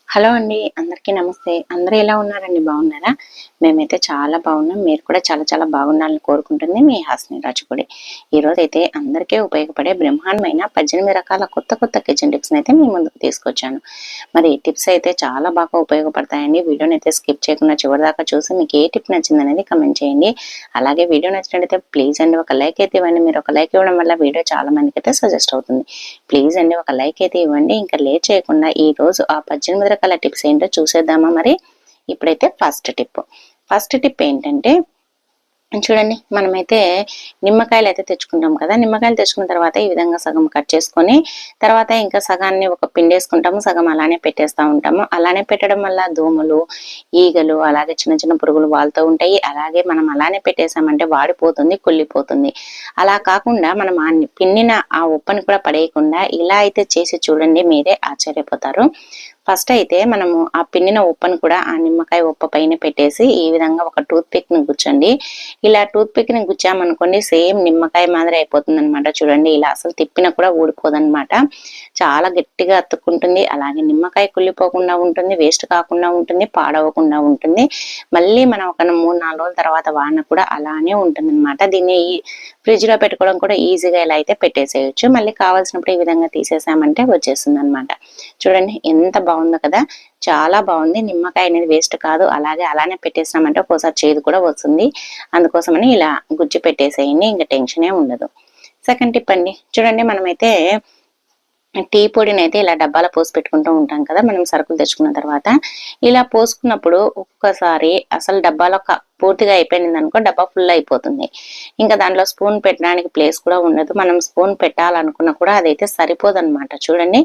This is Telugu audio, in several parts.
హలో అండి, అందరికీ నమస్తే. అందరూ ఎలా ఉన్నారండి? బాగున్నారా? మేమైతే చాలా బాగున్నాం. మీరు కూడా చాలా చాలా బాగుండాలని కోరుకుంటుంది మీ హాస్ని రాజుగుడి. ఈరోజైతే అందరికీ ఉపయోగపడే బ్రహ్మాండమైన 18 రకాల కొత్త కొత్త కిచెన్ టిప్స్ని అయితే మీ ముందుకు తీసుకొచ్చాను. మరి ఈ టిప్స్ అయితే చాలా బాగా ఉపయోగపడతాయండి. వీడియోని అయితే స్కిప్ చేయకుండా చివరిదాకా చూసి మీకు ఏ టిప్ నచ్చిందనేది కమెంట్ చేయండి. అలాగే వీడియో నచ్చినట్లయితే ప్లీజ్ అండి ఒక లైక్ అయితే ఇవ్వండి. మీరు ఒక లైక్ ఇవ్వడం వల్ల వీడియో చాలా మందికి అయితే సజెస్ట్ అవుతుంది. ప్లీజ్ అండి ఒక లైక్ అయితే ఇవ్వండి. ఇంకా లేట్ చేయకుండా ఈ రోజు ఆ 18 రకాల టిప్స్ ఏంటో చూసేద్దామా? మరి ఇప్పుడైతే ఫస్ట్ టిప్ ఏంటంటే, చూడండి, మనమైతే నిమ్మకాయలు అయితే తెచ్చుకుంటాం కదా. నిమ్మకాయలు తెచ్చుకున్న తర్వాత ఈ విధంగా సగం కట్ చేసుకొని తర్వాత ఇంకా సగాన్ని ఒక పిండేసుకుంటాము, సగం అలానే పెట్టేస్తూ ఉంటాము. అలానే పెట్టడం వల్ల దోమలు, ఈగలు, అలాగే చిన్న చిన్న పురుగులు వాళ్తూ ఉంటాయి. అలాగే మనం అలానే పెట్టేసామంటే వాడిపోతుంది, కుళ్ళిపోతుంది. అలా కాకుండా మనం ఆ పిండిన ఆ ఉప్పని కూడా పడేయకుండా ఇలా అయితే చేసి చూడండి, మీరే ఆశ్చర్యపోతారు. ఫస్ట్ అయితే మనము ఆ పిండిన ఉప్పను కూడా ఆ నిమ్మకాయ ఉప్ప పైన పెట్టేసి ఈ విధంగా ఒక టూత్ పిక్ ని గుచ్చండి. ఇలా టూత్ పిక్ ని గుచ్చామనుకోండి సేమ్ నిమ్మకాయ మాదిరి అయిపోతుంది అనమాట. చూడండి, ఇలా అసలు తిప్పినా కూడా ఊడిపోదనమాట. చాలా గట్టిగా అతుక్కుంటుంది. అలాగే నిమ్మకాయ కుళ్ళిపోకుండా ఉంటుంది, వేస్ట్ కాకుండా ఉంటుంది, పాడవకుండా ఉంటుంది. మళ్ళీ మనం ఒక 3-4 రోజుల తర్వాత వాడిన కూడా అలానే ఉంటుంది అనమాట. దీన్ని ఫ్రిడ్జ్ లో పెట్టుకోవడం కూడా ఈజీగా ఇలా అయితే పెట్టేసేయచ్చు. మళ్ళీ కావాల్సినప్పుడు ఈ విధంగా తీసేసామంటే వచ్చేస్తుంది అనమాట. చూడండి ఎంత బాగుందో కదా, చాలా బాగుంది. నిమ్మకాయ అనేది వేస్ట్ కాదు. అలానే పెట్టేసినామంటే ఒక్కోసారి చేదు కూడా వస్తుంది. అందుకోసమని ఇలా గుజ్జు పెట్టేసేయండి, ఇంకా టెన్షనే ఉండదు. సెకండ్ టిప్ అండి, చూడండి, మనమైతే టీ పొడిని అయితే ఇలా డబ్బాలో పోసి పెట్టుకుంటూ ఉంటాం కదా మనం సరుకులు తెచ్చుకున్న తర్వాత. ఇలా పోసుకున్నప్పుడు ఒక్కసారి అసలు డబ్బాలో పూర్తిగా అయిపోయింది అనుకో, డబ్బా ఫుల్ అయిపోతుంది. ఇంకా దాంట్లో స్పూన్ పెట్టడానికి ప్లేస్ కూడా ఉండదు. మనం స్పూన్ పెట్టాలనుకున్నా కూడా అదైతే సరిపోదన్నమాట. చూడండి,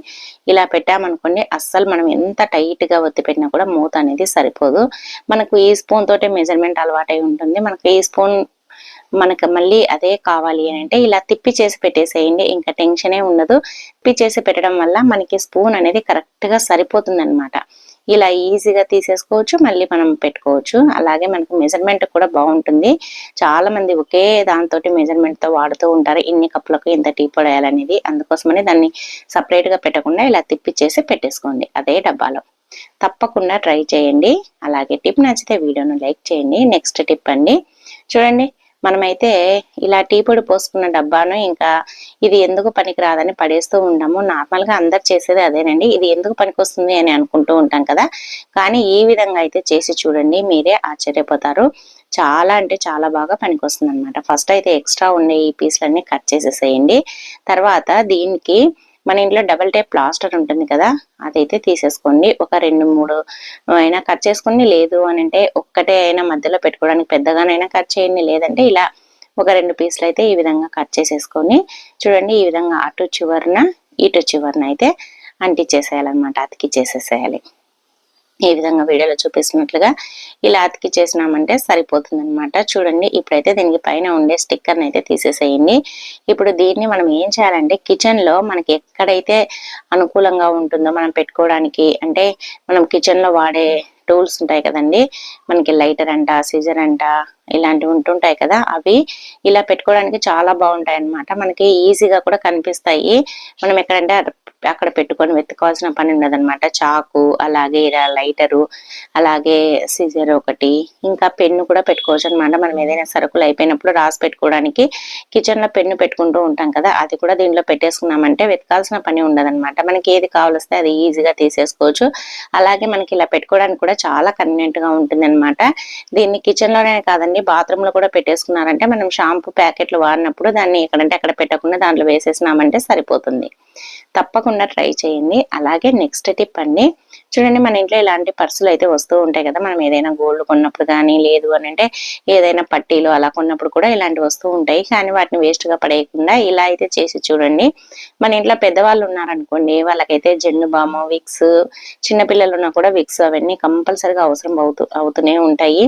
ఇలా పెట్టామనుకోండి అస్సలు మనం ఎంత టైట్ గా ఒత్తి పెట్టినా కూడా మూత అనేది సరిపోదు. మనకు ఈ స్పూన్ తోటే మెజర్మెంట్ అలవాటై ఉంటుంది. మనకు ఈ స్పూన్ మనకు మళ్ళీ అదే కావాలి అని అంటే ఇలా తిప్పి చేసి పెట్టేసేయండి, ఇంకా టెన్షనే ఉండదు. తిప్పి చేసి పెట్టడం వల్ల మనకి స్పూన్ అనేది కరెక్ట్ గా సరిపోతుంది అనమాట. ఇలా ఈజీగా తీసేసుకోవచ్చు, మళ్ళీ మనం పెట్టుకోవచ్చు. అలాగే మనకు మెజర్మెంట్ కూడా బాగుంటుంది. చాలా మంది ఒకే దాంతో మెజర్మెంట్ తో వాడుతూ ఉంటారు, ఇన్ని కప్పులకు ఇంత టీ పొడి వేయాలనేది. అందుకోసమని దాన్ని సపరేట్ గా పెట్టకుండా ఇలా తిప్పిచ్చేసి పెట్టేసుకోండి అదే డబ్బాలో. తప్పకుండా ట్రై చేయండి. అలాగే టిప్ నచ్చితే వీడియోను లైక్ చేయండి. నెక్స్ట్ టిప్ అండి, చూడండి, మనమైతే ఇలా టీ పొడి పోసుకున్న డబ్బాను ఇంకా ఇది ఎందుకు పనికి రాదని పడేస్తూ ఉంటాము. నార్మల్ గా అందరు చేసేది అదేనండి. ఇది ఎందుకు పనికొస్తుంది అని అనుకుంటూ ఉంటాం కదా, కానీ ఈ విధంగా అయితే చేసి చూడండి, మీరే ఆశ్చర్యపోతారు. చాలా అంటే చాలా బాగా పనికొస్తుంది అనమాట. ఫస్ట్ అయితే ఎక్స్ట్రా ఉండే ఈ పీసులన్నీ కట్ చేసేసేయండి. తర్వాత దీనికి మన ఇంట్లో డబల్ టేప్ ప్లాస్టర్ ఉంటుంది కదా, అదైతే తీసేసుకోండి. ఒక 2-3 అయినా కట్ చేసుకోండి. లేదు అని అంటే ఒక్కటే అయినా మధ్యలో పెట్టుకోవడానికి పెద్దగానైనా కట్ చేయండి. లేదంటే ఇలా ఒక 2 పీసులు అయితే ఈ విధంగా కట్ చేసేసుకొని చూడండి, ఈ విధంగా అటు చివరన ఇటు చివరన అయితే అంటించేసేయాలన్నమాట, అతికిచ్చేసేసేయాలి. ఈ విధంగా వీడియోలో చూపిస్తున్నట్లుగా ఇలా అతికి చేసినామంటే సరిపోతుంది అనమాట. చూడండి, ఇప్పుడైతే దీనికి పైన ఉండే స్టిక్కర్ని అయితే తీసేసేయండి. ఇప్పుడు దీన్ని మనం ఏం చేయాలంటే కిచెన్ లో మనకి ఎక్కడైతే అనుకూలంగా ఉంటుందో మనం పెట్టుకోవడానికి, అంటే మనం కిచెన్ లో వాడే టూల్స్ ఉంటాయి కదండి, మనకి లైటర్ అంట, సిజర్ అంట, ఇలాంటివి ఉంటుంటాయి కదా, అవి ఇలా పెట్టుకోవడానికి చాలా బాగుంటాయి అన్నమాట. మనకి ఈజీగా కూడా కనిపిస్తాయి. మనం ఎక్కడంటే అక్కడ పెట్టుకొని వెతుకోవాల్సిన పని ఉండదన్నమాట. చాకు, అలాగే ఇలా లైటరు, అలాగే సిజర్ ఒకటి, ఇంకా పెన్ను కూడా పెట్టుకోవచ్చు అనమాట. మనం ఏదైనా సరుకులు అయిపోయినప్పుడు రాసి పెట్టుకోవడానికి కిచెన్ లో పెన్ను పెట్టుకుంటూ ఉంటాం కదా, అది కూడా దీంట్లో పెట్టేసుకున్నామంటే వెతకాల్సిన పని ఉండదన్నమాట. మనకి ఏది కావాల్స్తే అది ఈజీగా తీసేసుకోవచ్చు. అలాగే మనకి ఇలా పెట్టుకోవడానికి కూడా చాలా కన్వీనియంట్ గా ఉంటుంది అనమాట. దీన్ని కిచెన్ లోనే కాదండి, బాత్రూమ్ లో కూడా పెట్టేసుకున్నారంటే మనం షాంపూ ప్యాకెట్లు వాడినప్పుడు దాన్ని ఎక్కడంటే అక్కడ పెట్టకుండా దాంట్లో వేసేసినామంటే సరిపోతుంది. తప్పకుండా ట్రై చేయండి. అలాగే నెక్స్ట్ టిప్ అండి, చూడండి, మన ఇంట్లో ఇలాంటి పర్సులు అయితే వస్తూ ఉంటాయి కదా, మనం ఏదైనా గోల్డ్ కొన్నప్పుడు కానీ, లేదు అని అంటే ఏదైనా పట్టీలు అలా కొన్నప్పుడు కూడా ఇలాంటివి వస్తూ ఉంటాయి. కానీ వాటిని వేస్ట్ గా పడేయకుండా ఇలా అయితే చేసి చూడండి. మన ఇంట్లో పెద్దవాళ్ళు ఉన్నారనుకోండి, వాళ్ళకైతే జెండు బాము, విక్స్, చిన్నపిల్లలు ఉన్నా కూడా విక్స్ అవన్నీ కంపల్సరిగా అవసరం అవుతూనే ఉంటాయి.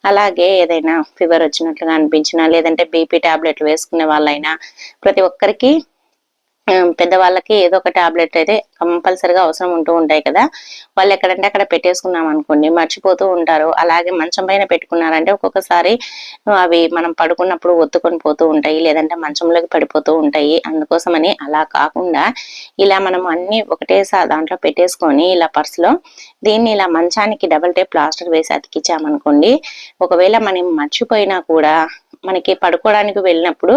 అలాగే ఏదైనా ఫీవర్ వచ్చినట్లుగా అనిపించినా, లేదంటే బీపీ టాబ్లెట్లు వేసుకునే వాళ్ళైనా, ప్రతి ఒక్కరికి పెద్దవాళ్ళకి ఏదో ఒక టాబ్లెట్ అయితే కంపల్సరీగా అవసరం ఉంటూ ఉంటాయి కదా. వాళ్ళు ఎక్కడంటే అక్కడ పెట్టేసుకున్నాం అనుకోండి మర్చిపోతూ ఉంటారు. అలాగే మంచం పైన పెట్టుకున్నారంటే ఒక్కొక్కసారి అవి మనం పడుకున్నప్పుడు ఒత్తుకొని పోతూ ఉంటాయి, లేదంటే మంచంలోకి పడిపోతూ ఉంటాయి. అందుకోసమని అలా కాకుండా ఇలా మనం అన్ని ఒకటేసారి దాంట్లో పెట్టేసుకొని ఇలా పర్సులో దీన్ని ఇలా మంచానికి డబుల్ టేప్ ప్లాస్టర్ వేసి అతికిచ్చామనుకోండి, ఒకవేళ మనం మర్చిపోయినా కూడా మనకి పడుకోవడానికి వెళ్ళినప్పుడు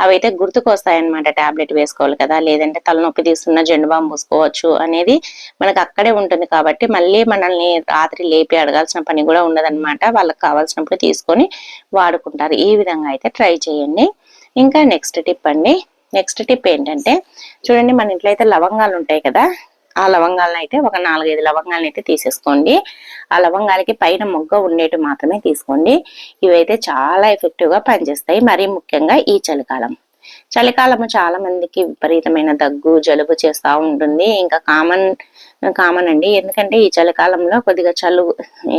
అవైతే గుర్తుకొస్తాయన్నమాట. టాబ్లెట్ వేసుకోవాలి కదా, లేదంటే తలనొప్పి తీస్తున్న జెండు బాంబు పూసుకోవచ్చు అనేది మనకు అక్కడే ఉంటుంది. కాబట్టి మళ్ళీ మనల్ని రాత్రి లేపి అడగాల్సిన పని కూడా ఉండదన్నమాట. వాళ్ళకి కావాల్సినప్పుడు తీసుకొని వాడుకుంటారు. ఈ విధంగా అయితే ట్రై చేయండి. ఇంకా నెక్స్ట్ టిప్ అండి. నెక్స్ట్ టిప్ ఏంటంటే చూడండి, మన ఇంట్లో అయితే లవంగాలు ఉంటాయి కదా, ఆ లవంగాలను అయితే ఒక 4-5 లవంగాలను అయితే తీసేసుకోండి. ఆ లవంగాలకి పైన మొగ్గ ఉండేటి మాత్రమే తీసుకోండి. ఇవైతే చాలా ఎఫెక్టివ్ గా పనిచేస్తాయి. మరీ ముఖ్యంగా ఈ చలికాలము చాలా మందికి విపరీతమైన దగ్గు జలుబు చేస్తూ ఉంటుంది. ఇంకా కామన్ అండి. ఎందుకంటే ఈ చలికాలంలో కొద్దిగా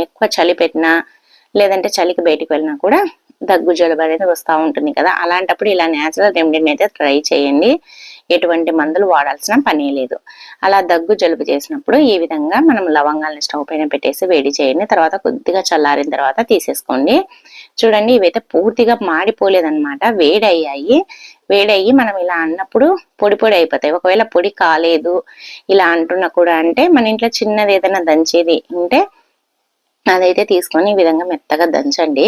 ఎక్కువ చలి పెట్టినా, లేదంటే చలికి బయటికి వెళ్ళినా కూడా దగ్గు జలుబు అనేది వస్తూ ఉంటుంది కదా. అలాంటప్పుడు ఇలా న్యాచురల్ రెమెడీని అయితే ట్రై చేయండి. ఎటువంటి మందులు వాడాల్సిన పని లేదు. అలా దగ్గు జలుబు చేసినప్పుడు ఈ విధంగా మనం లవంగాలను స్టవ్ పైన పెట్టేసి వేడి చేయండి. తర్వాత కొద్దిగా చల్లారిన తర్వాత తీసేసుకోండి. చూడండి, ఇవైతే పూర్తిగా మాడిపోలేదన్నమాట, వేడయ్యి మనం ఇలా అన్నప్పుడు పొడి పొడి అయిపోతాయి. ఒకవేళ పొడి కాలేదు ఇలా అంటున్నా కూడా అంటే మన ఇంట్లో చిన్నది ఏదైనా దంచేది ఉంటే అదైతే తీసుకొని ఈ విధంగా మెత్తగా దంచండి.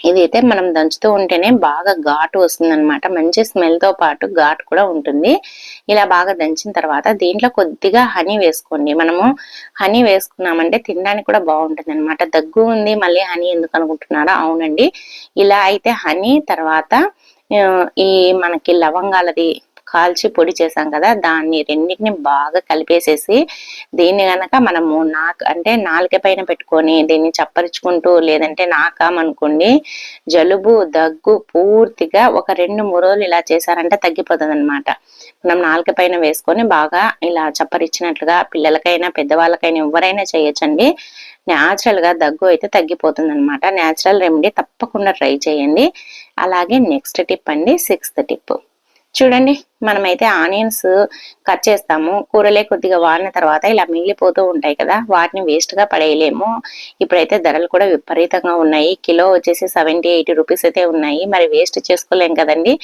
ఇదైతే మనం దంచుతూ ఉంటేనే బాగా ఘాటు వస్తుంది అనమాట. మంచి స్మెల్ తో పాటు ఘాటు కూడా ఉంటుంది. ఇలా బాగా దంచిన తర్వాత దీంట్లో కొద్దిగా హనీ వేసుకోండి. మనము హనీ వేసుకున్నామంటే తినడానికి కూడా బాగుంటుంది అనమాట. దగ్గు ఉంది మళ్ళీ హనీ ఎందుకు అనుకుంటున్నారా? అవునండి, ఇలా అయితే హనీ తర్వాత ఈ మనకి లవంగాలది కాల్చి పొడి చేసాం కదా, దాన్ని రెండింటిని బాగా కలిపేసేసి దీన్ని గనక మనము నాలుక పైన పెట్టుకొని దీన్ని చప్పరించుకుంటూ లేదంటే నాకామనుకోండి, జలుబు దగ్గు పూర్తిగా ఒక 2-3 రోజులు ఇలా చేశారంటే తగ్గిపోతుంది అనమాట. మనం నాలుక పైన వేసుకొని బాగా ఇలా చప్పరిచ్చినట్లుగా పిల్లలకైనా పెద్దవాళ్ళకైనా ఎవరైనా చేయొచ్చండి. న్యాచురల్ గా దగ్గు అయితే తగ్గిపోతుంది అనమాట. న్యాచురల్ రెమెడీ తప్పకుండా ట్రై చేయండి. అలాగే నెక్స్ట్ టిప్ అండి, 6th టిప్. చూడండి, మనమైతే ఆనియన్స్ కట్ చేస్తాము. కూరలే కొద్దిగా వాడిన తర్వాత ఇలా మిగిలిపోతూ ఉంటాయి కదా, వాటిని వేస్ట్ గా పడేయలేము. ఇప్పుడైతే ధరలు కూడా విపరీతంగా ఉన్నాయి. కిలో వచ్చేసి 70-80 రూపీస్ అయితే ఉన్నాయి. మరి వేస్ట్ చేసుకోలేం కదండి.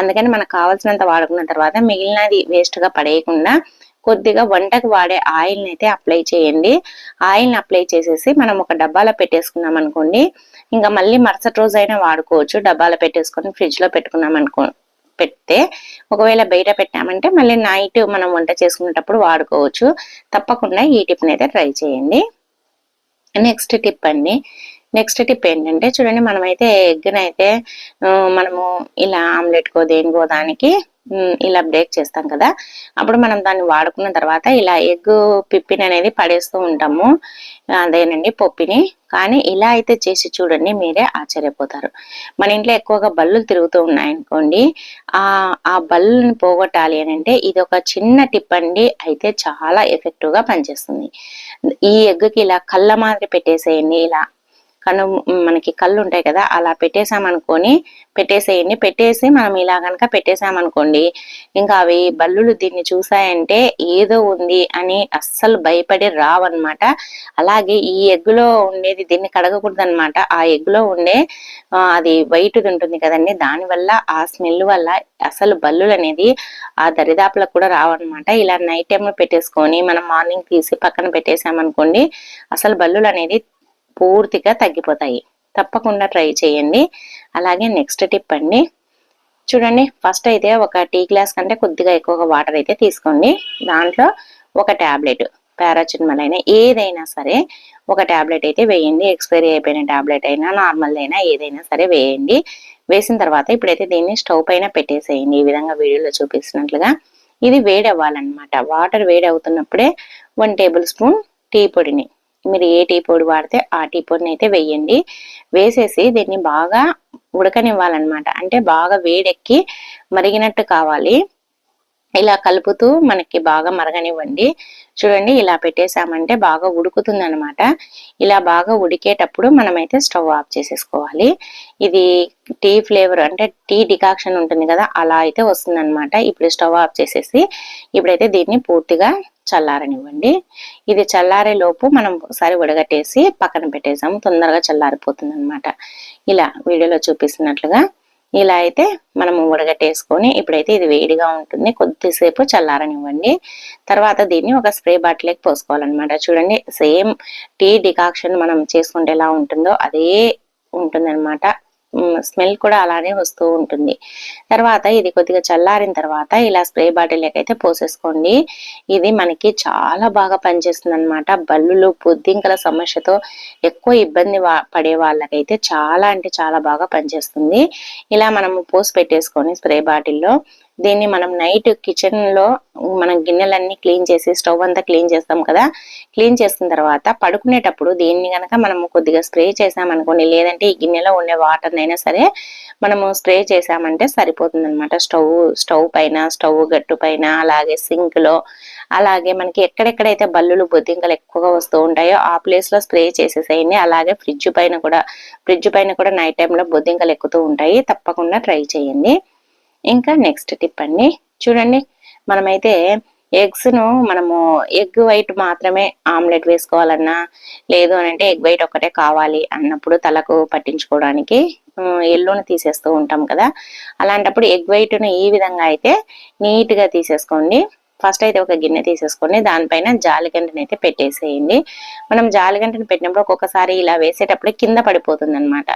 అందుకని మనకు కావాల్సినంత వాడుకున్న తర్వాత మిగిలినది వేస్ట్ గా పడేయకుండా కొద్దిగా వంటకు వాడే ఆయిల్ అయితే అప్లై చేయండి. ఆయిల్ అప్లై చేసేసి మనం ఒక డబ్బాలో పెట్టేసుకున్నాం అనుకోండి, ఇంకా మళ్ళీ మరుసటి రోజైనా వాడుకోవచ్చు. డబ్బాలో పెట్టేసుకొని ఫ్రిడ్జ్ లో పెడితే ఒకవేళ బయట పెట్టామంటే మళ్ళీ నైట్ మనం వంట చేసుకునేటప్పుడు వాడుకోవచ్చు. తప్పకుండా ఈ టిప్ అయితే ట్రై చేయండి. నెక్స్ట్ టిప్ అండి. నెక్స్ట్ టిప్ ఏంటంటే చూడండి, మనమైతే ఎగ్నైతే మనము ఇలా ఆమ్లెట్కో దేనికో దానికి ఇలా బ్రేక్ చేస్తాం కదా, అప్పుడు మనం దాన్ని వాడుకున్న తర్వాత ఇలా ఎగ్ పిప్పిని అనేది పడేస్తూ ఉంటాము, అదేనండి పొప్పిని. కానీ ఇలా అయితే చేసి చూడండి, మీరే ఆశ్చర్యపోతారు. మన ఇంట్లో ఎక్కువగా బల్లులు తిరుగుతూ ఉన్నాయనుకోండి, ఆ బల్లుని పోగొట్టాలి అని అంటే ఇది ఒక చిన్న టిప్ అండి. అయితే చాలా ఎఫెక్టివ్ గా పనిచేస్తుంది. ఈ ఎగ్కి ఇలా కళ్ళ మాదిరి పెట్టేసేయండి. ఇలా మనకి కళ్ళు ఉంటాయి కదా, అలా పెట్టేసేయండి. పెట్టేసి మనం ఇలా కనుక పెట్టేసామనుకోండి, ఇంకా అవి బల్లులు దీన్ని చూసాయంటే ఏదో ఉంది అని అస్సలు భయపడి రావన్నమాట. అలాగే ఈ ఎగ్గులో ఉండేది దీన్ని కడగకూడదు అనమాట. ఆ ఎగ్గులో ఉండే అది వైట్ ఉంటుంది కదండి, దాని వల్ల ఆ స్మెల్ వల్ల అసలు బల్లులు అనేది ఆ దరిదాపులకు కూడా రావన్నమాట. ఇలా నైట్ టైం పెట్టేసుకొని మనం మార్నింగ్ తీసి పక్కన పెట్టేసామనుకోండి, అసలు బల్లులు అనేది పూర్తిగా తగ్గిపోతాయి. తప్పకుండా ట్రై చేయండి. అలాగే నెక్స్ట్ టిప్ అండి. చూడండి, ఫస్ట్ అయితే ఒక టీ గ్లాస్ కంటే కొద్దిగా ఎక్కువగా వాటర్ అయితే తీసుకోండి. దాంట్లో ఒక టాబ్లెట్ పారాసిటమాల్ అయినా ఏదైనా సరే ఒక టాబ్లెట్ అయితే వేయండి. ఎక్స్పైరీ అయిపోయిన టాబ్లెట్ అయినా నార్మల్ అయినా ఏదైనా సరే వేయండి. వేసిన తర్వాత ఇప్పుడైతే దీన్ని స్టవ్ పైన పెట్టేసేయండి. ఈ విధంగా వీడియోలో చూపిస్తున్నట్లుగా ఇది వేడి అవ్వాలన్నమాట. వాటర్ వేడి అవుతున్నప్పుడే 1 టేబుల్ స్పూన్ టీ పొడిని, మీరు ఏ టీ పొడి వాడితే ఆ టీ పొడిని అయితే వేయండి. వేసేసి దీన్ని బాగా ఉడకనివ్వాలన్నమాట. అంటే బాగా వేడెక్కి మరిగినట్టు కావాలి. ఇలా కలుపుతూ మనకి బాగా మరగనివ్వండి. చూడండి ఇలా పెట్టేసామంటే బాగా ఉడుకుతుంది అనమాట. ఇలా బాగా ఉడికేటప్పుడు మనమైతే స్టవ్ ఆఫ్ చేసేసుకోవాలి. ఇది టీ ఫ్లేవర్ అంటే టీ డికాక్షన్ ఉంటుంది కదా, అలా అయితే వస్తుందన్నమాట. ఇప్పుడు స్టవ్ ఆఫ్ చేసేసి ఇప్పుడైతే దీన్ని పూర్తిగా చల్లారనివ్వండి. ఇది చల్లారే లోపు మనం ఒకసారి వడగట్టేసి పక్కన పెట్టేసాము, తొందరగా చల్లారిపోతుంది అనమాట. ఇలా వీడియోలో చూపిస్తున్నట్లుగా ఇలా అయితే మనము ఉడగట్టేసుకొని ఇప్పుడైతే ఇది వేడిగా ఉంటుంది, కొద్దిసేపు చల్లారనివ్వండి. తర్వాత దీన్ని ఒక స్ప్రే బాటిల్కి పోసుకోవాలన్నమాట. చూడండి సేమ్ టీ డికాక్షన్ మనం చేసుకుంటే ఎలా ఉంటుందో అదే ఉంటుందన్నమాట. స్మెల్ కూడా అలానే వస్తూ ఉంటుంది. తర్వాత ఇది కొద్దిగా చల్లారిన తర్వాత ఇలా స్ప్రే బాటిల్లోకి అయితే పోసేసుకోండి. ఇది మనకి చాలా బాగా పనిచేస్తుంది అనమాట. బల్లులు బొద్దింకల సమస్యతో ఎక్కువ ఇబ్బంది పడే వాళ్ళకైతే చాలా అంటే చాలా బాగా పనిచేస్తుంది. ఇలా మనము పోసి పెట్టేసుకొని స్ప్రే బాటిల్లో దీన్ని మనం నైట్ కిచెన్ లో మనం గిన్నెలన్నీ క్లీన్ చేసి స్టవ్ అంతా క్లీన్ చేస్తాం కదా, క్లీన్ చేసిన తర్వాత పడుకునేటప్పుడు దీన్ని గనక మనము కొద్దిగా స్ప్రే చేసామనుకోండి, లేదంటే ఈ గిన్నెలో ఉండే వాటర్ అయినా సరే మనము స్ప్రే చేసామంటే సరిపోతుంది అనమాట. స్టవ్ పైన, స్టవ్ గట్టు పైన, అలాగే సింక్ లో, అలాగే మనకి ఎక్కడెక్కడైతే బల్లులు బొద్దింకలు ఎక్కువగా వస్తూ ఉంటాయో ఆ ప్లేస్ లో స్ప్రే చేసేసేయండి. అలాగే ఫ్రిడ్జ్ పైన కూడా నైట్ టైంలో బొద్దింకలు ఎక్కుతూ ఉంటాయి. తప్పకుండా ట్రై చేయండి. ఇంకా నెక్స్ట్ టిప్ అండి, చూడండి మనమైతే ఎగ్స్ ను మనము ఎగ్ వైట్ మాత్రమే ఆమ్లెట్ వేసుకోవాలన్నా, లేదు అని అంటే ఎగ్ వైట్ ఒక్కటే కావాలి అన్నప్పుడు తలకు పట్టించుకోవడానికి ఎల్లోని తీసేస్తూ ఉంటాం కదా, అలాంటప్పుడు ఎగ్ వైట్ ను ఈ విధంగా అయితే నీట్ గా తీసేసుకోండి. ఫస్ట్ అయితే ఒక గిన్నె తీసేసుకొని దానిపైన జాలిగంటని అయితే పెట్టేసేయండి. మనం జాలిగంటని పెట్టినప్పుడు ఒక్కొక్కసారి ఇలా వేసేటప్పుడు కింద పడిపోతుంది అనమాట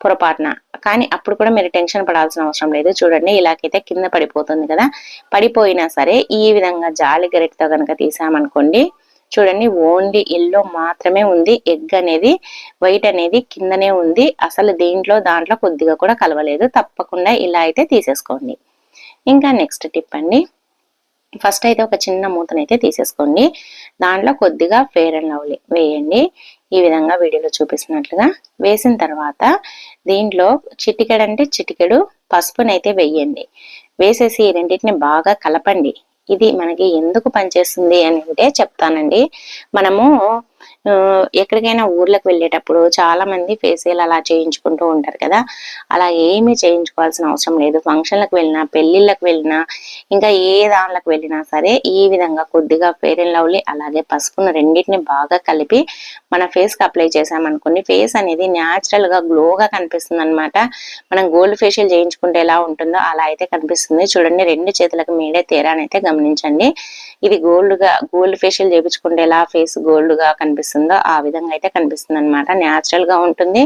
పొరపాటున. కానీ అప్పుడు కూడా మీరు టెన్షన్ పడాల్సిన అవసరం లేదు. చూడండి ఇలాగైతే కింద పడిపోతుంది కదా, పడిపోయినా సరే ఈ విధంగా జాలి గరిటతో కనుక తీసామనుకోండి, చూడండి ఓన్లీ ఎల్లో మాత్రమే ఉంది, ఎగ్ అనేది వైట్ అనేది కిందనే ఉంది. అసలు దాంట్లో కొద్దిగా కూడా కలవలేదు. తప్పకుండా ఇలా అయితే తీసేసుకోండి. ఇంకా నెక్స్ట్ టిప్ అండి, ఫస్ట్ అయితే ఒక చిన్న మూతనైతే తీసేసుకోండి. దాంట్లో కొద్దిగా ఫెయిర్ అండ్ లవ్లీ వేయండి. ఈ విధంగా వీడియోలో చూపిస్తున్నట్లుగా వేసిన తర్వాత దీంట్లో చిటికెడు పసుపునైతే వేయండి. వేసేసి ఈ రెండింటిని బాగా కలపండి. ఇది మనకి ఎందుకు పనిచేస్తుంది అని అంటే చెప్తానండి. మనము ఎక్కడికైనా ఊర్లకు వెళ్ళేటప్పుడు చాలా మంది ఫేషియల్ అలా చేయించుకుంటూ ఉంటారు కదా, అలా ఏమీ చేయించుకోవాల్సిన అవసరం లేదు. ఫంక్షన్లకు వెళ్ళినా, పెళ్లిళ్ళకు వెళ్ళినా, ఇంకా ఏ దానిలకు వెళ్ళినా సరే ఈ విధంగా కొద్దిగా ఫెయిర్ అండ్ లవ్లీ అలాగే పసుపును రెండింటిని బాగా కలిపి మన ఫేస్ కి అప్లై చేసామనుకోండి, ఫేస్ అనేది న్యాచురల్ గా గ్లోగా కనిపిస్తుంది అనమాట. మనం గోల్డ్ ఫేషియల్ చేయించుకుంటే ఎలా ఉంటుందో అలా అయితే కనిపిస్తుంది. చూడండి రెండు చేతులకు మీడే తేడానైతే గమనించండి. ఇది గోల్డ్ ఫేషియల్ చేయించుకుంటే ఎలా ఫేస్ గోల్డ్ గా కనిపిస్తుందో ఆ విధంగా అయితే కనిపిస్తుంది అనమాట. న్యాచురల్ గా ఉంటుంది,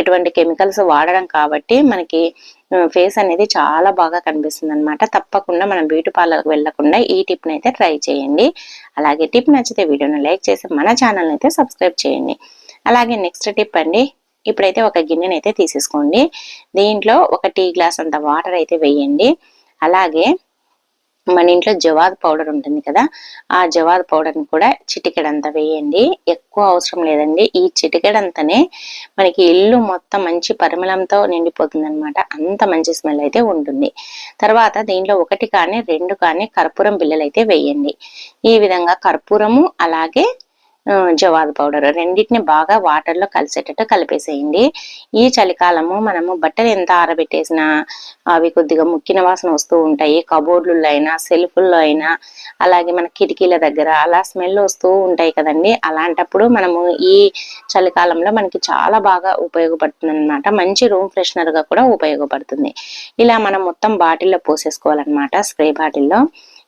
ఎటువంటి కెమికల్స్ వాడడం కాబట్టి మనకి ఫేస్ అనేది చాలా బాగా కనిపిస్తుంది అనమాట. తప్పకుండా మనం బ్యూటీ పార్లర్కి వెళ్లకుండా ఈ టిప్ అయితే ట్రై చేయండి. అలాగే టిప్ నచ్చితే వీడియోని లైక్ చేసి మన ఛానల్ అయితే సబ్స్క్రైబ్ చేయండి. అలాగే నెక్స్ట్ టిప్ అండి, ఇప్పుడైతే ఒక గిన్నెని అయితే తీసేసుకోండి. దీంట్లో ఒక టీ గ్లాస్ అంత వాటర్ అయితే వేయండి. అలాగే మన ఇంట్లో జవాద్ పౌడర్ ఉంటుంది కదా, ఆ జవాద్ పౌడర్ని కూడా చిటికెడంతా వేయండి. ఎక్కువ అవసరం లేదండి. ఈ చిటికెడంతనే మనకి ఇల్లు మొత్తం మంచి పరిమళంతో నిండిపోతుంది అనమాట. అంత మంచి స్మెల్ అయితే ఉంటుంది. తర్వాత దీంట్లో 1 కానీ 2 కానీ కర్పూరం బిళ్ళలు అయితే వేయండి. ఈ విధంగా కర్పూరము అలాగే జవాద్ పౌడర్ రెండింటిని బాగా వాటర్ లో కలిసేటట్టు కలిపేసేయండి. ఈ చలికాలము మనము బట్టలు ఎంత ఆరబెట్టేసినా అవి కొద్దిగా ముక్కిన వాసన వస్తూ ఉంటాయి. కబోర్డుల్లో అయినా, సెల్ఫ్ల్లో అయినా, అలాగే మన కిటికీల దగ్గర అలా స్మెల్ వస్తూ ఉంటాయి కదండి. అలాంటప్పుడు మనము ఈ చలికాలంలో మనకి చాలా బాగా ఉపయోగపడుతుంది అనమాట. మంచి రూమ్ ఫ్రెషనర్ గా కూడా ఉపయోగపడుతుంది. ఇలా మనం మొత్తం బాటిల్లో పోసేసుకోవాలన్నమాట, స్ప్రే బాటిల్లో.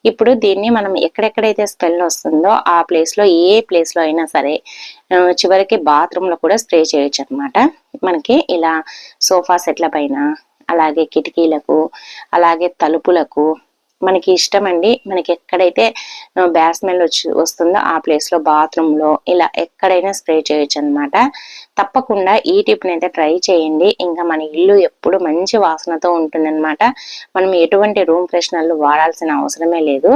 ఇప్పుడు దీన్ని మనం ఎక్కడెక్కడైతే స్మెల్ వస్తుందో ఆ ప్లేస్ లో, ఏ ప్లేస్ లో అయినా సరే, చివరికి బాత్రూమ్ లో కూడా స్ప్రే చేయొచ్చు అనమాట. మనకి ఇలా సోఫా సెట్ల పైన, అలాగే కిటికీలకు, అలాగే తలుపులకు మనకి ఇష్టం అండి. మనకి ఎక్కడైతే బ్యాడ్ స్మెల్ వస్తుందో ఆ ప్లేస్ లో, బాత్రూమ్ లో, ఇలా ఎక్కడైనా స్ప్రే చేయొచ్చు అనమాట. తప్పకుండా ఈ టిప్ అయితే ట్రై చేయండి. ఇంకా మన ఇల్లు ఎప్పుడు మంచి వాసనతో ఉంటుంది అనమాట. మనం ఎటువంటి రూమ్ ఫ్రెషనర్లు వాడాల్సిన అవసరమే లేదు.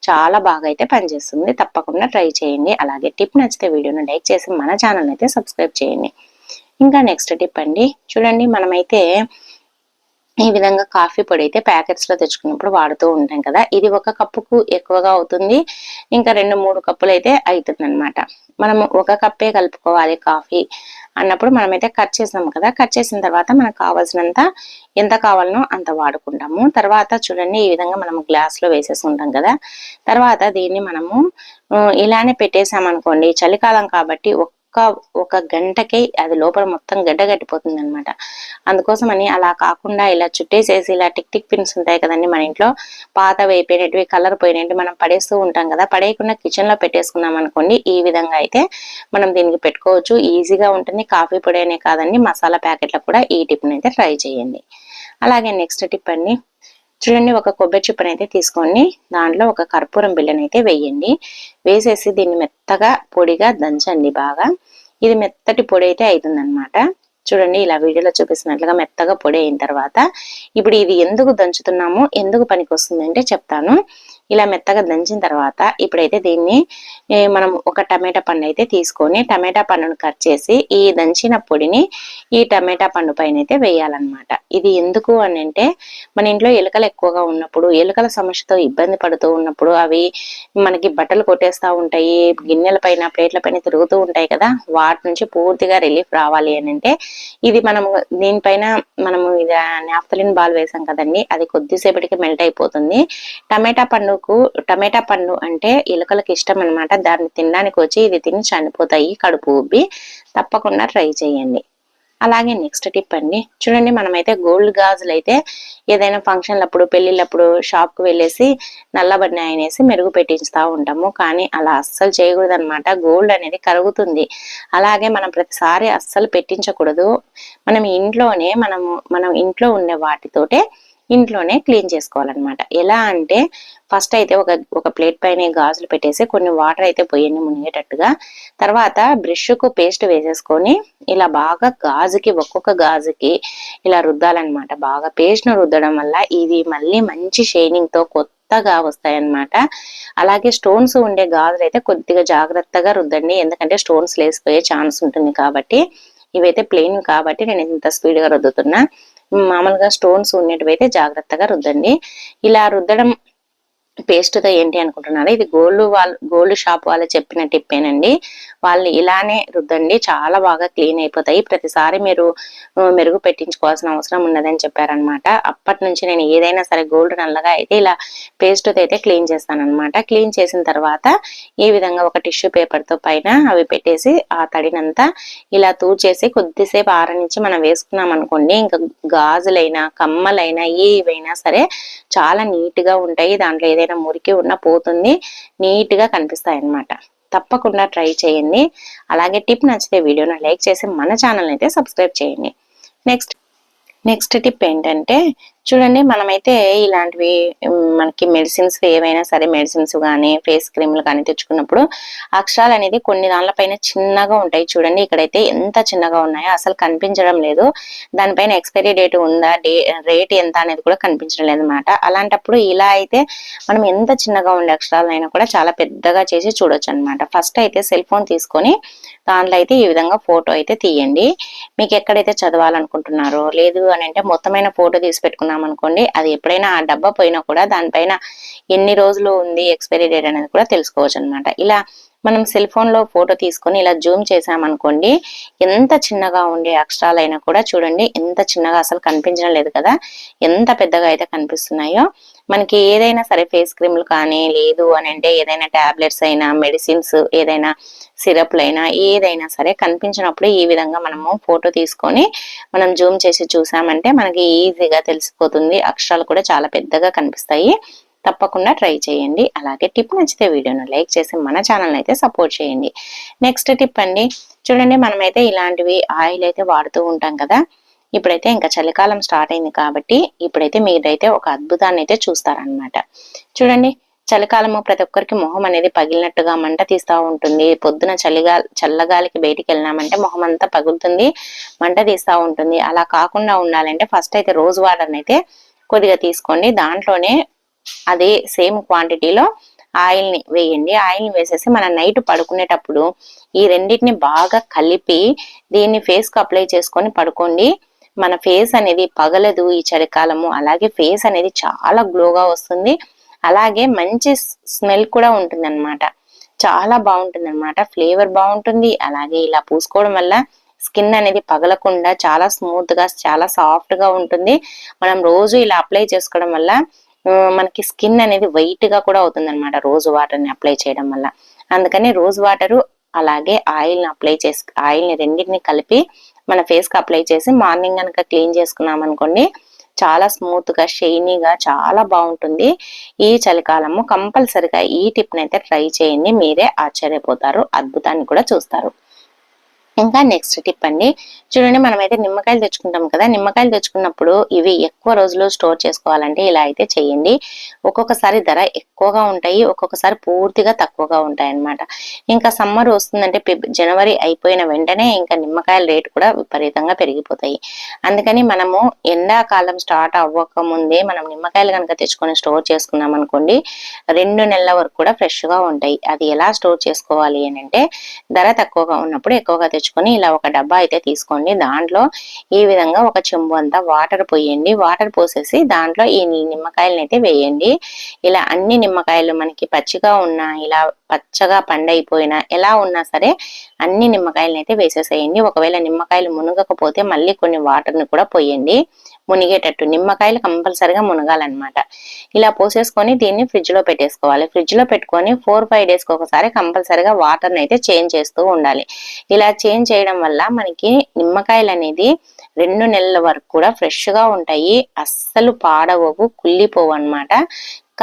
చాలా బాగా అయితే పనిచేస్తుంది. తప్పకుండా ట్రై చేయండి. అలాగే టిప్ నచ్చితే వీడియోని లైక్ చేసి మన ఛానల్ అయితే సబ్స్క్రైబ్ చేయండి. ఇంకా నెక్స్ట్ టిప్ అండి, చూడండి మనమైతే ఈ విధంగా కాఫీ పొడి అయితే ప్యాకెట్స్ లో తెచ్చుకున్నప్పుడు వాడుతూ ఉంటాం కదా, ఇది 1 కప్పుకు ఎక్కువగా అవుతుంది. ఇంకా 2-3 కప్పులు అయితే అవుతుంది అనమాట. మనము 1 కప్పే కలుపుకోవాలి కాఫీ అన్నప్పుడు మనమైతే కట్ చేసాం కదా, కట్ చేసిన తర్వాత మనకు కావాల్సినంత ఎంత కావాలనో అంత వాడుకుంటాము. తర్వాత చూడండి ఈ విధంగా మనం గ్లాస్ లో వేసేసుకుంటాం కదా, తర్వాత దీన్ని మనము ఇలానే పెట్టేసామనుకోండి, చలికాలం కాబట్టి ఒక గంటకి అది లోపల మొత్తం గడ్డ కట్టిపోతుంది అనమాట. అందుకోసమని అలా కాకుండా ఇలా చుట్టేసేసి ఇలా టిక్ టిక్ పిన్స్ ఉంటాయి కదండి మన ఇంట్లో, పాతవి అయిపోయినవి కలర్ పోయినవి మనం పడేస్తూ ఉంటాం కదా, పడేయకుండా కిచెన్ లో పెట్టేసుకున్నాం అనుకోండి, ఈ విధంగా అయితే మనం దీనికి పెట్టుకోవచ్చు. ఈజీగా ఉంటుంది. కాఫీ పొడి అనే కాదండి, మసాలా ప్యాకెట్లకు కూడా ఈ టిప్ అయితే ట్రై చేయండి. అలాగే నెక్స్ట్ టిప్ అండి, చూడండి ఒక కొబ్బరి చిప్పని అయితే తీసుకోండి, దాంట్లో ఒక కర్పూరం బిళ్ళని అయితే వేయండి. వేసేసి దీన్ని మెత్తగా పొడిగా దంచండి బాగా. ఇది మెత్తటి పొడి అయితే అవుతుంది అనమాట. చూడండి ఇలా వీడియోలో చూపిస్తున్నట్లుగా మెత్తగా పొడి అయిన తర్వాత ఇప్పుడు ఇది ఎందుకు దంచుతున్నామో, ఎందుకు పనికి వస్తుంది అంటే చెప్తాను. ఇలా మెత్తగా దంచిన తర్వాత ఇప్పుడైతే దీన్ని మనం ఒక టమాటా పండు అయితే తీసుకొని, టమాటా పండును కట్ చేసి ఈ దంచిన పొడిని ఈ టమాటా పండు పైన అయితే వేయాలన్నమాట. ఇది ఎందుకు అని అంటే, మన ఇంట్లో ఎలుకలు ఎక్కువగా ఉన్నప్పుడు, ఎలుకల సమస్యతో ఇబ్బంది పడుతూ ఉన్నప్పుడు, అవి మనకి బట్టలు కొట్టేస్తూ ఉంటాయి, గిన్నెల పైన ప్లేట్ల పైన తిరుగుతూ ఉంటాయి కదా, వాటి నుంచి పూర్తిగా రిలీఫ్ రావాలి అని అంటే ఇది మనము దీనిపైన మనము ఇది నాఫ్థలిన్ బాల్ వేసాం కదండి, అది కొద్దిసేపటికి మెల్ట్ అయిపోతుంది. టమాటా పండు అంటే ఎలుకలకు ఇష్టం అనమాట, దాన్ని తినడానికి వచ్చి ఇది తిని చనిపోతాయి కడుపు ఉబ్బి. తప్పకుండా ట్రై చేయండి. అలాగే నెక్స్ట్ టిప్ అండి, చూడండి మనమైతే గోల్డ్ గాజులు అయితే ఏదైనా ఫంక్షన్లప్పుడు పెళ్లిళ్ళప్పుడు షాప్ కు వెళ్ళేసి నల్లబడిన అనేసి మెరుగు పెట్టించుతా ఉంటాము. కానీ అలా అస్సలు చేయకూడదు అనమాట, గోల్డ్ అనేది కరుగుతుంది. అలాగే మనం ప్రతిసారి అస్సలు పెట్టించకూడదు. మనం ఇంట్లో ఉండే వాటితోటే ఇంట్లోనే క్లీన్ చేసుకోవాలన్నమాట. ఎలా అంటే ఫస్ట్ అయితే ఒక ప్లేట్ పైన గాజులు పెట్టేసి కొన్ని వాటర్ అయితే పోయండి మునిగేటట్టుగా. తర్వాత బ్రష్ కు పేస్ట్ వేసేసుకొని ఇలా బాగా ఒక్కొక్క గాజుకి ఇలా రుద్దాలన్నమాట. బాగా పేస్ట్ ను రుద్దడం వల్ల ఇది మళ్ళీ మంచి షైనింగ్ తో కొత్తగా వస్తాయన్నమాట. అలాగే స్టోన్స్ ఉండే గాజులు అయితే కొద్దిగా జాగ్రత్తగా రుద్దండి, ఎందుకంటే స్టోన్స్ లేసిపోయే ఛాన్స్ ఉంటుంది కాబట్టి. ఇవైతే ప్లెయిన్ కాబట్టి నేను ఇంత స్పీడ్ గా రుద్దుతున్నా. మామూలుగా స్టోన్స్ ఉన్నటివైతే జాగ్రత్తగా రుద్దండి. ఇలా రుద్దడం పేస్ట్ తో ఏంటి అనుకుంటున్నారు, ఇది గోల్డ్ షాప్ వాళ్ళు చెప్పిన టిప్పేనండి. వాళ్ళు ఇలానే రుద్దండి, చాలా బాగా క్లీన్ అయిపోతాయి. ప్రతిసారి మీరు మెరుగు పెట్టించుకోవాల్సిన అవసరం ఉన్నదని చెప్పారనమాట. అప్పటి నుంచి నేను ఏదైనా సరే గోల్డ్ నల్లగా అయితే ఇలా పేస్ట్ తో అయితే క్లీన్ చేస్తాను అనమాట. క్లీన్ చేసిన తర్వాత ఈ విధంగా ఒక టిష్యూ పేపర్ తో పైన అవి పెట్టేసి ఆ తడినంతా ఇలా తూడ్చేసి కొద్దిసేపు ఆరనించి మనం వేసుకున్నాం అనుకోండి, ఇంకా గాజులైనా కమ్మలైనా ఏవైనా సరే చాలా నీట్ గా ఉంటాయి. దాంట్లో ఏదైనా మురికి ఉన్నా పోతుంది, నీట్ గా కనిపిస్తాయి అన్నమాట. తప్పకుండా ట్రై చేయండి. అలాగే టిప్ నచ్చితే వీడియోను లైక్ చేసి మన ఛానల్ అయితే సబ్స్క్రైబ్ చేయండి. నెక్స్ట్ టిప్ ఏంటంటే, చూడండి మనమైతే ఇలాంటివి మనకి మెడిసిన్స్ ఏవైనా సరే మెడిసిన్స్ కానీ ఫేస్ క్రీమ్లు కానీ తెచ్చుకున్నప్పుడు అక్షరాలు అనేది కొన్ని దానిపైన చిన్నగా ఉంటాయి. చూడండి ఇక్కడైతే ఎంత చిన్నగా ఉన్నాయో అసలు కనిపించడం లేదు. దానిపైన ఎక్స్పైరీ డేట్ ఉందా, రేట్ ఎంత అనేది కూడా కనిపించడం లేదు అనమాట. అలాంటప్పుడు ఇలా అయితే మనం ఎంత చిన్నగా ఉండే అక్షరాలైనా కూడా చాలా పెద్దగా చేసి చూడొచ్చు అనమాట. ఫస్ట్ అయితే సెల్ ఫోన్ తీసుకొని దాంట్లో అయితే ఈ విధంగా ఫోటో అయితే తీయండి. మీకు ఎక్కడైతే చదవాలనుకుంటున్నారో, లేదు అని అంటే మొత్తమైన ఫోటో తీసి పెట్టుకున్నాం అనుకోండి, అది ఎప్పుడైనా ఆ డబ్బా పోయినా కూడా దానిపైన ఎన్ని రోజులు ఉంది ఎక్స్పైరీ డేట్ అనేది కూడా తెలుసుకోవచ్చు అనమాట. ఇలా మనం సెల్ ఫోన్ లో ఫోటో తీసుకొని ఇలా జూమ్ చేసామనుకోండి, ఎంత చిన్నగా ఉండే అక్షరాలైనా కూడా చూడండి ఎంత చిన్నగా అసలు కనిపించడం లేదు కదా, ఎంత పెద్దగా అయితే కనిపిస్తున్నాయో. మనకి ఏదైనా సరే ఫేస్ క్రీమ్లు కానీ, లేదు అని అంటే ఏదైనా టాబ్లెట్స్ అయినా, మెడిసిన్స్ ఏదైనా సిరప్లైనా ఏదైనా సరే కనిపించినప్పుడు ఈ విధంగా మనము ఫోటో తీసుకొని మనం జూమ్ చేసి చూసామంటే మనకి ఈజీగా తెలిసిపోతుంది. అక్షరాలు కూడా చాలా పెద్దగా కనిపిస్తాయి. తప్పకుండా ట్రై చేయండి. అలాగే టిప్ నచ్చితే వీడియోను లైక్ చేసి మన ఛానల్ అయితే సపోర్ట్ చేయండి. నెక్స్ట్ టిప్ అండి, చూడండి మనమైతే ఇలాంటివి ఆయిల్ అయితే వాడుతూ ఉంటాం కదా. ఇప్పుడైతే ఇంకా చలికాలం స్టార్ట్ అయింది కాబట్టి ఇప్పుడైతే మీరైతే ఒక అద్భుతాన్ని అయితే చూస్తారనమాట. చూడండి చలికాలము ప్రతి ఒక్కరికి మొహం అనేది పగిలినట్టుగా మంట తీస్తూ ఉంటుంది. పొద్దున చల్లగాలికి బయటికి వెళ్ళినామంటే మొహం అంతా పగులుతుంది, మంట తీస్తూ ఉంటుంది. అలా కాకుండా ఉండాలంటే ఫస్ట్ అయితే రోజ్ వాటర్ అయితే కొద్దిగా తీసుకోండి, దాంట్లోనే అదే సేమ్ క్వాంటిటీలో ఆయిల్ ని వేయండి. ఆయిల్ ని వేసేసి మనం నైట్ పడుకునేటప్పుడు ఈ రెండింటిని బాగా కలిపి దీన్ని ఫేస్ కు అప్లై చేసుకొని పడుకోండి. మన ఫేస్ అనేది పగలదు ఈ చలికాలము. అలాగే ఫేస్ అనేది చాలా గ్లోగా వస్తుంది. అలాగే మంచి స్మెల్ కూడా ఉంటుంది అనమాట. చాలా బాగుంటుంది అనమాట. ఫ్లేవర్ బాగుంటుంది. అలాగే ఇలా పూసుకోవడం వల్ల స్కిన్ అనేది పగలకుండా చాలా స్మూత్ గా చాలా సాఫ్ట్ గా ఉంటుంది. మనం రోజు ఇలా అప్లై చేసుకోవడం వల్ల మనకి స్కిన్ అనేది వైట్ గా కూడా అవుతుంది అనమాట, రోజు వాటర్ ని అప్లై చేయడం వల్ల. అందుకని రోజు వాటరు అలాగే ఆయిల్ ని అప్లై చేసి ఆయిల్ ని రెండింటిని కలిపి మన ఫేస్ కి అప్లై చేసి మార్నింగ్ కనుక క్లీన్ చేసుకున్నాం అనుకోండి, చాలా స్మూత్ గా షైనీగా చాలా బాగుంటుంది. ఈ చలికాలము కంపల్సరిగా ఈ టిప్ నైతే ట్రై చేయండి. మీరే ఆశ్చర్యపోతారు, అద్భుతాన్ని కూడా చూస్తారు. ఇంకా నెక్స్ట్ టిప్ అండి, చూడండి మనమైతే నిమ్మకాయలు తెచ్చుకుంటాం కదా, నిమ్మకాయలు తెచ్చుకున్నప్పుడు ఇవి ఎక్కువ రోజులు స్టోర్ చేసుకోవాలంటే ఇలా అయితే చేయండి. ఒక్కొక్కసారి ధర ఎక్కువగా ఉంటాయి, ఒక్కొక్కసారి పూర్తిగా తక్కువగా ఉంటాయి అన్నమాట. ఇంకా సమ్మర్ వస్తుందంటే జనవరి అయిపోయిన వెంటనే ఇంకా నిమ్మకాయల రేటు కూడా విపరీతంగా పెరిగిపోతాయి. అందుకని మనము ఎండాకాలం స్టార్ట్ అవ్వక ముందే మనం నిమ్మకాయలు కనుక తెచ్చుకొని స్టోర్ చేసుకున్నాం అనుకోండి, 2 నెలల వరకు కూడా ఫ్రెష్ గా ఉంటాయి. అది ఎలా స్టోర్ చేసుకోవాలి అని అంటే, ధర తక్కువగా ఉన్నప్పుడు ఎక్కువగా తెచ్చుకొని ఇలా ఒక డబ్బా అయితే తీసుకోండి. దాంట్లో ఈ విధంగా ఒక చెంబు అంతా వాటర్ పోయండి. వాటర్ పోసేసి దాంట్లో ఈ నిమ్మకాయలను అయితే వేయండి. ఇలా అన్ని నిమ్మకాయలు మనకి పచ్చిగా ఉన్నా, ఇలా పచ్చగా పండైపోయినా, ఎలా ఉన్నా సరే అన్ని నిమ్మకాయలను అయితే వేసేసేయండి. ఒకవేళ నిమ్మకాయలు మునగకపోతే మళ్ళీ కొన్ని వాటర్ ని కూడా పోయండి, మునిగేటట్టు. నిమ్మకాయలు కంపల్సరిగా మునగాలన్నమాట. ఇలా పోసేసుకొని దీన్ని ఫ్రిడ్జ్ లో పెట్టేసుకోవాలి. ఫ్రిడ్జ్ లో పెట్టుకొని 4-5 days కి ఒకసారి కంపల్సరిగా వాటర్ ని అయితే చేంజ్ చేస్తూ ఉండాలి. ఇలా చేంజ్ చేయడం వల్ల మనకి నిమ్మకాయలు అనేది 2 నెలల వరకు కూడా ఫ్రెష్ గా ఉంటాయి. అస్సలు పాడవవు, కుళ్ళిపోవు అన్నమాట.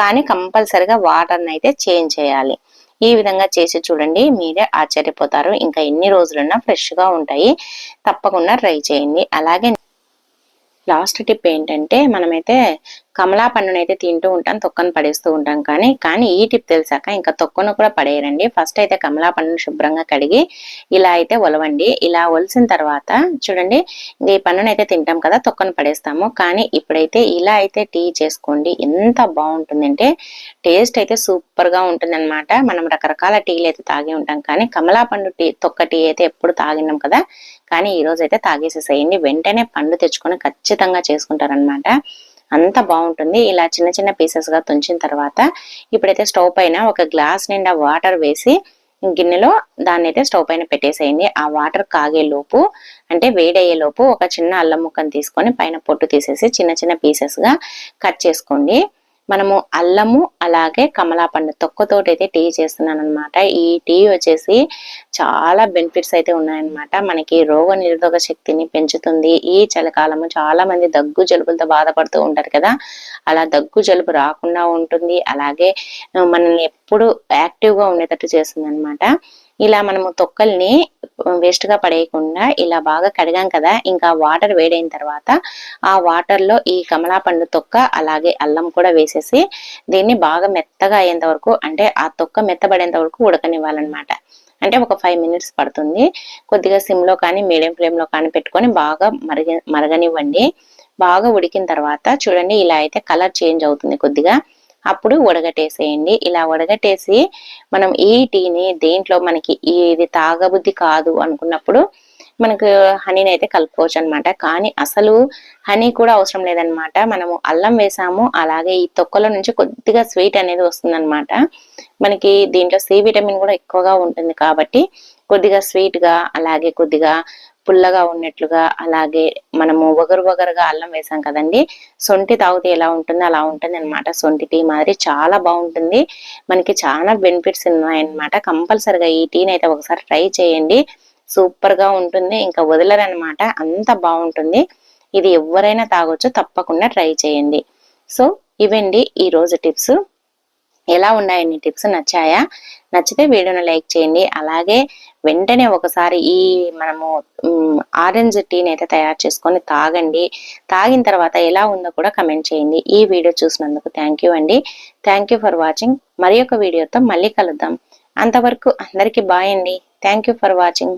కానీ కంపల్సరిగా వాటర్ ని అయితే చేంజ్ చేయాలి. ఈ విధంగా చేసి చూడండి, మీరే ఆశ్చర్యపోతారు. ఇంకా ఎన్ని రోజులున్నా ఫ్రెష్ గా ఉంటాయి. తప్పకుండా ట్రై చేయండి. అలాగే లాస్ట్ టిప్ ఏంటంటే, మనమైతే కమలా పండునైతే తింటూ ఉంటాం, తొక్కను పడేస్తూ ఉంటాం. కానీ ఈ టిప్ తెలిసాక ఇంకా తొక్కను కూడా పడేయరండి. ఫస్ట్ అయితే కమలా పండును శుభ్రంగా కడిగి ఇలా అయితే ఒలవండి. ఇలా ఒలిసిన తర్వాత చూడండి, ఈ పండును అయితే తింటాం కదా, తొక్కను పడేస్తాము. కానీ ఇప్పుడైతే ఇలా అయితే టీ చేసుకోండి, ఎంత బాగుంటుందంటే టేస్ట్ అయితే సూపర్ గా ఉంటుంది అనమాట. మనం రకరకాల టీలు అయితే తాగి ఉంటాం, కానీ కమలా పండు టీ, తొక్క టీ అయితే ఎప్పుడు తాగినాం కదా. కానీ ఈ రోజు అయితే తాగేసేసేయండి. వెంటనే పండు తెచ్చుకొని ఖచ్చితంగా చేసుకుంటారనమాట. అంత బాగుంటుంది. ఇలా చిన్న చిన్న పీసెస్ గా తుంచిన తర్వాత ఇప్పుడైతే స్టవ్ పైన ఒక గ్లాస్ నిండా వాటర్ వేసి గిన్నెలో దాన్ని అయితే స్టవ్ పైన పెట్టేసేయండి. ఆ వాటర్ కాగే లోపు, అంటే వేడయ్యే లోపు ఒక చిన్న అల్లం ముక్కను తీసుకొని పైన పొట్టు తీసేసి చిన్న చిన్న పీసెస్ గా కట్ చేసుకోండి. మనము అల్లము అలాగే కమలా పండు తొక్కతోటి అయితే టీ చేస్తున్నాను అనమాట. ఈ టీ వచ్చేసి చాలా బెనిఫిట్స్ అయితే ఉన్నాయన్నమాట. మనకి రోగ నిరోధక శక్తిని పెంచుతుంది. ఈ చలికాలము చాలా మంది దగ్గు జలుబులతో బాధపడుతూ ఉంటారు కదా, అలా దగ్గు జలుబు రాకుండా ఉంటుంది. అలాగే మనల్ని ఎప్పుడు యాక్టివ్ గా ఉండేటట్టు చేస్తుంది అనమాట. ఇలా మనము తొక్కల్ని వేస్ట్ గా పడేయకుండా ఇలా బాగా కడిగాం కదా, ఇంకా వాటర్ వేడైన తర్వాత ఆ వాటర్ లో ఈ కమలా పండు తొక్క అలాగే అల్లం కూడా వేసేసి దీన్ని బాగా మెత్తగా అయ్యేంత వరకు, అంటే ఆ తొక్క మెత్తబడేంత వరకు ఉడకనివ్వాలన్నమాట. అంటే ఒక 5 minutes పడుతుంది. కొద్దిగా సిమ్ లో కానీ మీడియం ఫ్లేమ్ లో కానీ పెట్టుకొని బాగా మరగనివ్వండి. బాగా ఉడికిన తర్వాత చూడండి, ఇలా అయితే కలర్ చేంజ్ అవుతుంది కొద్దిగా. అప్పుడు వడగట్టేసేయండి. ఇలా వడగట్టేసి మనం ఈ టీని దేంట్లో మనకి ఇది తాగబుద్ధి కాదు అనుకున్నప్పుడు మనకు హనీని అయితే కలుపుకోవచ్చు అనమాట. కానీ అసలు హనీ కూడా అవసరం లేదనమాట. మనము అల్లం వేసాము, అలాగే ఈ తొక్కలో నుంచి కొద్దిగా స్వీట్ అనేది వస్తుంది అనమాట. మనకి దీంట్లో సి విటమిన్ కూడా ఎక్కువగా ఉంటుంది కాబట్టి కొద్దిగా స్వీట్ గా, అలాగే కొద్దిగా పుల్లగా ఉన్నట్లుగా, అలాగే మనము వగరుగా అల్లం వేసాం కదండి, సొంటి తాగితే ఎలా ఉంటుందో అలా ఉంటుంది అనమాట. సొంటి టీ మాదిరి చాలా బాగుంటుంది. మనకి చాలా బెనిఫిట్స్ ఉన్నాయన్నమాట. కంపల్సరిగా ఈ టీని అయితే ఒకసారి ట్రై చేయండి, సూపర్ గా ఉంటుంది. ఇంకా వదలరనమాట, అంత బాగుంటుంది. ఇది ఎవరైనా తాగొచ్చు, తప్పకుండా ట్రై చేయండి. సో ఇవండి ఈ రోజు టిప్స్. ఎలా ఉన్నాయండి టిప్స్? నచ్చాయా? నచ్చితే వీడియోని లైక్ చేయండి. అలాగే వెంటనే ఒకసారి ఈ మనము ఆరెంజ్ టీని అయితే తయారు చేసుకొని తాగండి. తాగిన తర్వాత ఎలా ఉందో కూడా కమెంట్ చేయండి. ఈ వీడియో చూసినందుకు థ్యాంక్ యూ అండి. Thank you for watching. మరి ఒక వీడియోతో మళ్ళీ కలుద్దాం. అంతవరకు అందరికీ బాయ్ అండి. Thank you for watching.